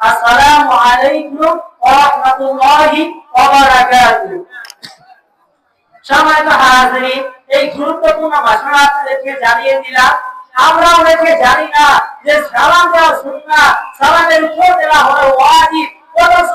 আসসালামু আলাইকুম ওয়া রাহমাতুল্লাহি ওয়া বারাকাতুহু। সম্মানিত হাজিরিন, এই গুরুত্বপূর্ণ ভাষণ আপনাদেরকে জানিয়ে দিলাম। আমরা অনেকে জানি না যে সালাম দেওয়া সুন্নাহ, সালামের উপর দেওয়া হলো ওয়াজিব। অথচ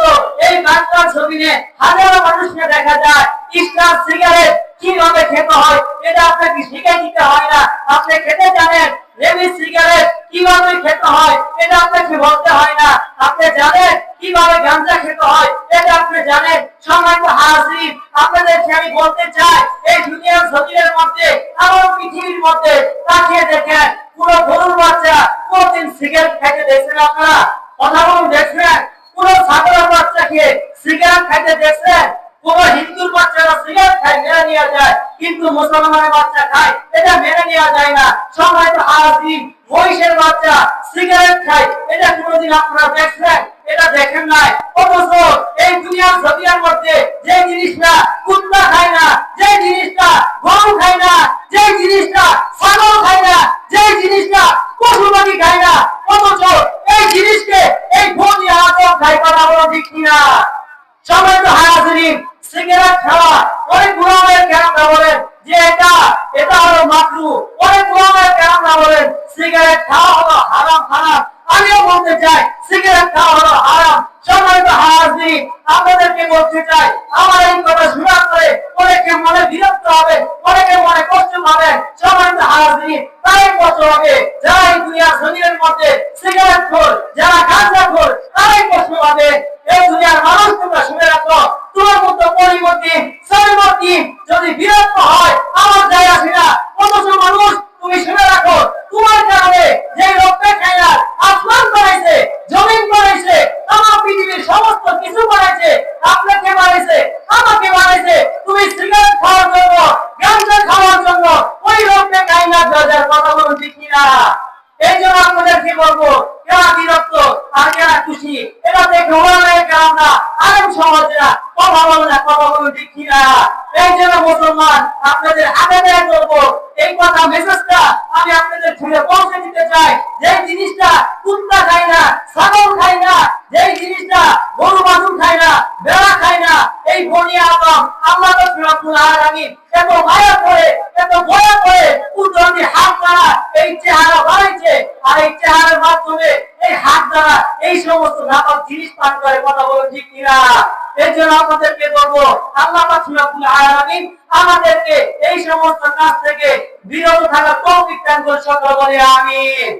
এই বাংলার জমিনে হাজারো মানুষকে দেখা যায় ইসলাম সিগারেট কিভাবে খেতে হয় এটা আপনাকে শিখিয়ে দিতে হয় না। আপনি খেতে জানেন রেমি সিগারেট কিভাবে খেতে হয় এটা আপনাকে বলতে হয় না। আপনি জানেন কিভাবে গাঁজা খেতে হয় এটা আপনি জানেন। সম্মানিত হাজির, আপনাদেরকে আমি বলতে চাই এই দুনিয়ার জমিনের মধ্যে আমার পৃথিবীর মধ্যে তাকিয়ে দেখেন পুরো গরুর বাচ্চা কোনদিন সিগারেট খেতে দেখছেন? আপনারা কথা বলুন, দেখছেন? পুরো ছাগলের বাচ্চাকে সিগারেট খাইতে দেখছেন? পুরো হিন্দুর বাচ্চারা সিগারেট খায়, মেনে নেওয়া যায়, কিন্তু মুসলমানের বাচ্চা খায় এটা মেনে নেওয়া যায় না। সম্মানিত হাজির, মহিষের বাচ্চা সিগারেট খায় এটা কোনোদিন আপনারা দেখছেন? এটা দেখেন নাই। অথচ এই দুনিয়ার জমিনের মধ্যে যে জিনিসটা কুত্তা খায় না, যে জিনিসটা গরু খায় না, যে জিনিসটা ছাগল খায় না, যে জিনিসটা পশু পাখি খায় না, অথচ এই জিনিসকে এই বনি আদম খায়। কথা বলা ঠিক কিনা? সম্মানিত হাজিরিন, সিগারেট খাওয়া অনেক গুণামের কেরামরা বলেন যে এটা হলো মাকরুহ। অনেক গুণামের কেরামরা বলেন সিগারেট খাওয়া হলো হারাম। আমিও বলতে চাই সিগারেট খাওয়া হলো হারাম। সম্মানিত হাজিরিন, আপনাদেরকে বলতে চাই আমার এই কথা শোনার পরে অনেকে মনে বিরক্ত হবে, অনেকে মনে কষ্ট পাবে। সম্মানিত হাজিরিন, তাই কষ্ট হবে যারা এই দুনিয়ার জমিনের মধ্যে সিগারেট খোর, যারা গাঁজা খোর, তারাই কষ্ট পাবে। এই দুনিয়ার মানুষ তোমরা শুনে রাখো, তোমার মতো পরিবর্তী সরিবর্তী যদি বিরক্ত হয় আমার যায় আসে না। অথচ মানুষ তুমি শুনে রাখো, তোমার কারণে যে রক্তে খাইলা আসমান বানাইছে, জমিন বানাইছে, আমার পৃথিবীর সমস্ত কিছু বানাইছে, আপনাকে বানাইছে, আমাকে বানাইছে, তুমি সিগারেট খাওয়ার জন্য, গাঁজা খাওয়ার জন্য ওই রক্তে খাইলা যার কথা বলুন ঠিক কিনা? এই জন্য আপনাদেরকে বলবো, যারা বিরক্ত আর যারা খুশি এটা দেখে ওলামায়ে কেরামরা আলেম সমাজেরা কথা বলুন ঠিক কিনা? এই জন্য মুসলমান আপনাদের আবেদন করবো, এই কথা মেসেজটা আমি আপনাদের ছুঁড়ে পৌঁছে দিতে চাই। যে জিনিসটা কুত্তা খায় না, ছাগল খায় না, যে জিনিসটা গরু বাছুর খায় না, ভেড়া খায় না, এই বনি আদম আল্লাহ রাব্বুল আলামিন এত মায়া করে, এত দয়া করে কুদরতি হাত দ্বারা এই চেহারা বানাইছে, আর এই চেহারার মাধ্যমে এই হাত দ্বারা এই সমস্ত নাপাক জিনিস পান করে। কথা বলুন ঠিক কিনা? এই জন্য আপনাদেরকে বলবো, আল্লাহ রাব্বুল আলামিন আমাদেরকে এই সমস্ত কাজ থেকে বিরত থাকার তৌফিক দান করুন। সকলে বলি আমিন।